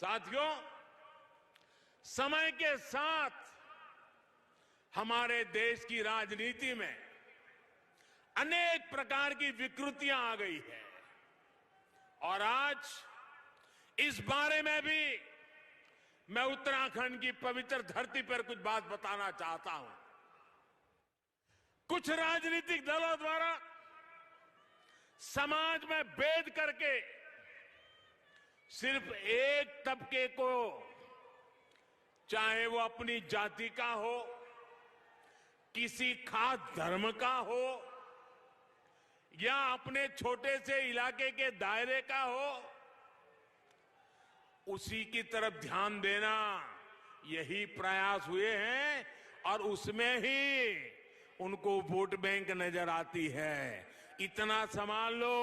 साथियों, समय के साथ हमारे देश की राजनीति में अनेक प्रकार की विकृतियां आ गई है और आज इस बारे में भी मैं उत्तराखंड की पवित्र धरती पर कुछ बात बताना चाहता हूं। कुछ राजनीतिक दलों द्वारा समाज में भेद करके सिर्फ एक तबके को, चाहे वो अपनी जाति का हो, किसी खास धर्म का हो या अपने छोटे से इलाके के दायरे का हो, उसी की तरफ ध्यान देना, यही प्रयास हुए हैं और उसमें ही उनको वोट बैंक नजर आती है। इतना संभाल लो,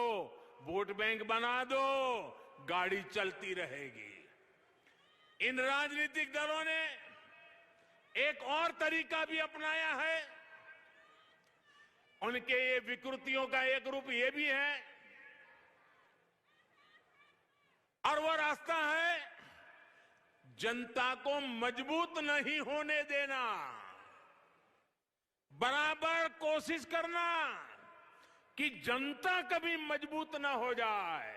वोट बैंक बना दो, गाड़ी चलती रहेगी। इन राजनीतिक दलों ने एक और तरीका भी अपनाया है। उनके ये विकृतियों का एक रूप ये भी है और वो रास्ता है जनता को मजबूत नहीं होने देना, बराबर कोशिश करना कि जनता कभी मजबूत ना हो जाए।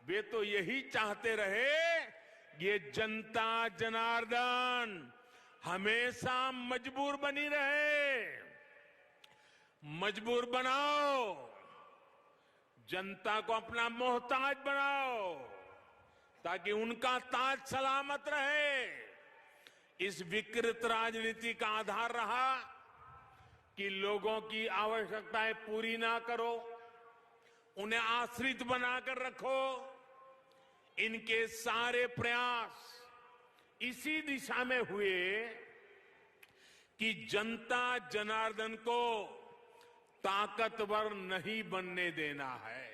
वे तो यही चाहते रहे, ये जनता जनार्दन हमेशा मजबूर बनी रहे। मजबूर बनाओ, जनता को अपना मोहताज बनाओ ताकि उनका ताज सलामत रहे। इस विकृत राजनीति का आधार रहा कि लोगों की आवश्यकताएं पूरी ना करो, उन्हें आश्रित बनाकर रखो। इनके सारे प्रयास इसी दिशा में हुए कि जनता जनार्दन को ताकतवर नहीं बनने देना है।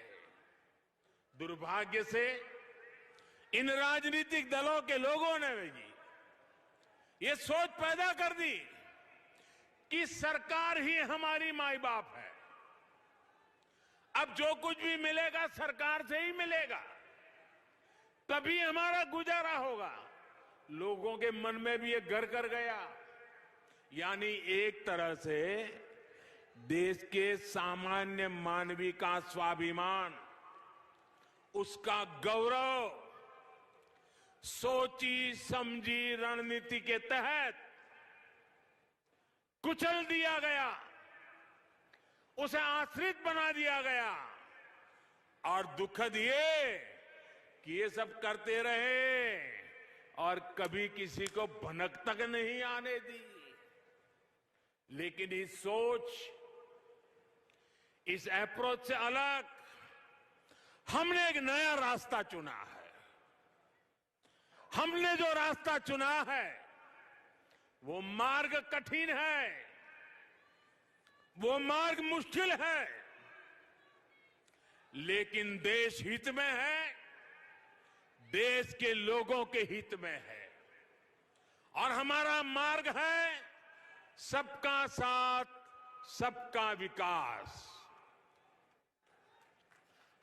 दुर्भाग्य से इन राजनीतिक दलों के लोगों ने भी ये सोच पैदा कर दी कि सरकार ही हमारी माई बाप है, अब जो कुछ भी मिलेगा सरकार से ही मिलेगा, तभी हमारा गुजारा होगा। लोगों के मन में भी ये घर कर गया। यानी एक तरह से देश के सामान्य मानवी का स्वाभिमान, उसका गौरव सोची समझी रणनीति के तहत कुचल दिया गया, उसे आश्रित बना दिया गया। और दुखद ये कि ये सब करते रहे और कभी किसी को भनक तक नहीं आने दी। लेकिन इस सोच, इस अप्रोच से अलग हमने एक नया रास्ता चुना है। हमने जो रास्ता चुना है वो मार्ग कठिन है, वो मार्ग मुश्किल है, लेकिन देश हित में है, देश के लोगों के हित में है। और हमारा मार्ग है सबका साथ, सबका विकास।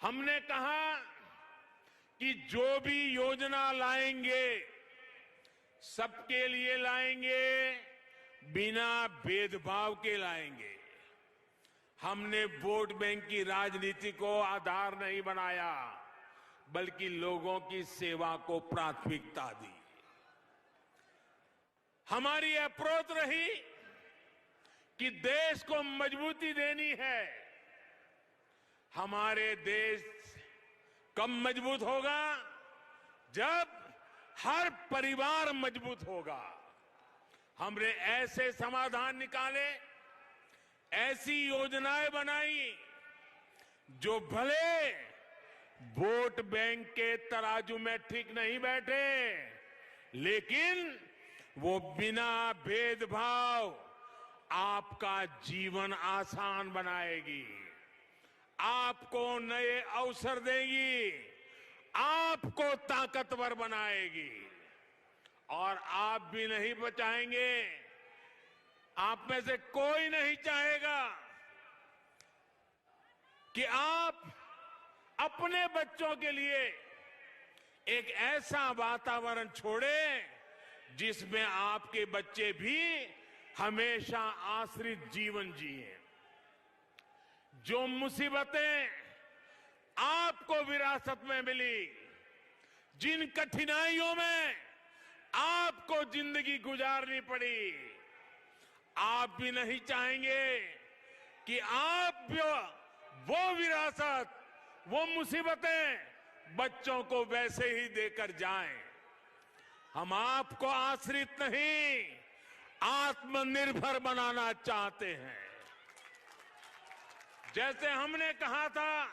हमने कहा कि जो भी योजना लाएंगे सबके लिए लाएंगे, बिना भेदभाव के लाएंगे। हमने वोट बैंक की राजनीति को आधार नहीं बनाया, बल्कि लोगों की सेवा को प्राथमिकता दी। हमारी अप्रोच रही कि देश को मजबूती देनी है। हमारे देश कब मजबूत होगा? जब हर परिवार मजबूत होगा। हमने ऐसे समाधान निकाले, ऐसी योजनाएं बनाई जो भले वोट बैंक के तराजू में ठीक नहीं बैठे, लेकिन वो बिना भेदभाव आपका जीवन आसान बनाएगी, आपको नए अवसर देगी, आपको ताकतवर बनाएगी। और आप भी नहीं बचाएंगे, आप में से कोई नहीं चाहेगा कि आप अपने बच्चों के लिए एक ऐसा वातावरण छोड़े जिसमें आपके बच्चे भी हमेशा आश्रित जीवन जिए। जो मुसीबतें आपको विरासत में मिली, जिन कठिनाइयों में आपको जिंदगी गुजारनी पड़ी, आप भी नहीं चाहेंगे कि आप भी वो विरासत, वो मुसीबतें बच्चों को वैसे ही देकर जाएं। हम आपको आश्रित नहीं, आत्मनिर्भर बनाना चाहते हैं। जैसे हमने कहा था,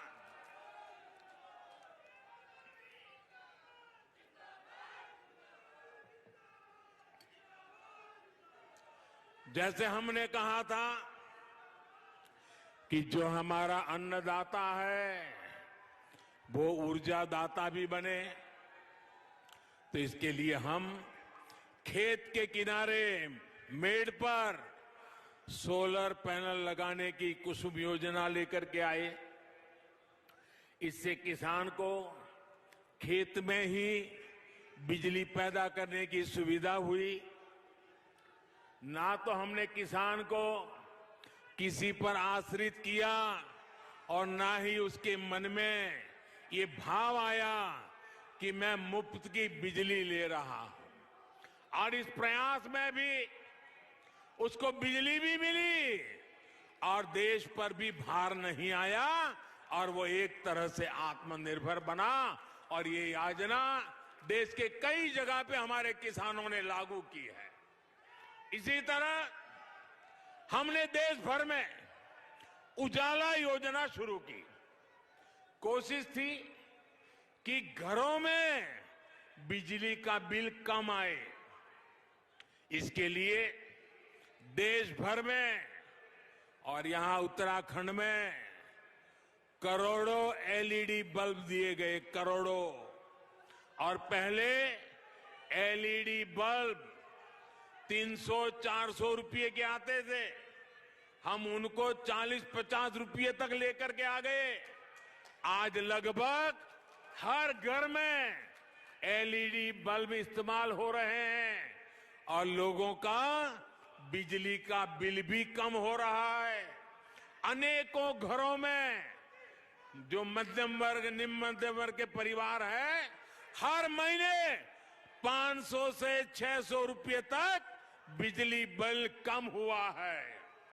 कि जो हमारा अन्नदाता है वो ऊर्जादाता भी बने, तो इसके लिए हम खेत के किनारे मेड़ पर सोलर पैनल लगाने की कुसुम योजना लेकर के आए। इससे किसान को खेत में ही बिजली पैदा करने की सुविधा हुई। ना तो हमने किसान को किसी पर आश्रित किया और ना ही उसके मन में ये भाव आया कि मैं मुफ्त की बिजली ले रहा हूं। और इस प्रयास में भी उसको बिजली भी मिली और देश पर भी भार नहीं आया और वो एक तरह से आत्मनिर्भर बना। और ये योजना देश के कई जगह पे हमारे किसानों ने लागू की है। इसी तरह हमने देश भर में उजाला योजना शुरू की। कोशिश थी कि घरों में बिजली का बिल कम आए। इसके लिए देश भर में और यहां उत्तराखंड में करोड़ों एलईडी बल्ब दिए गए, करोड़ों। और पहले एलईडी बल्ब 300-400 रुपये के आते थे, हम उनको 40-50 रुपये तक लेकर के आ गए। आज लगभग हर घर में एलईडी बल्ब इस्तेमाल हो रहे हैं और लोगों का बिजली का बिल भी कम हो रहा है। अनेकों घरों में जो मध्यम वर्ग, निम्न मध्यम वर्ग के परिवार है, हर महीने 500 से 600 रुपये तक बिजली बिल कम हुआ है।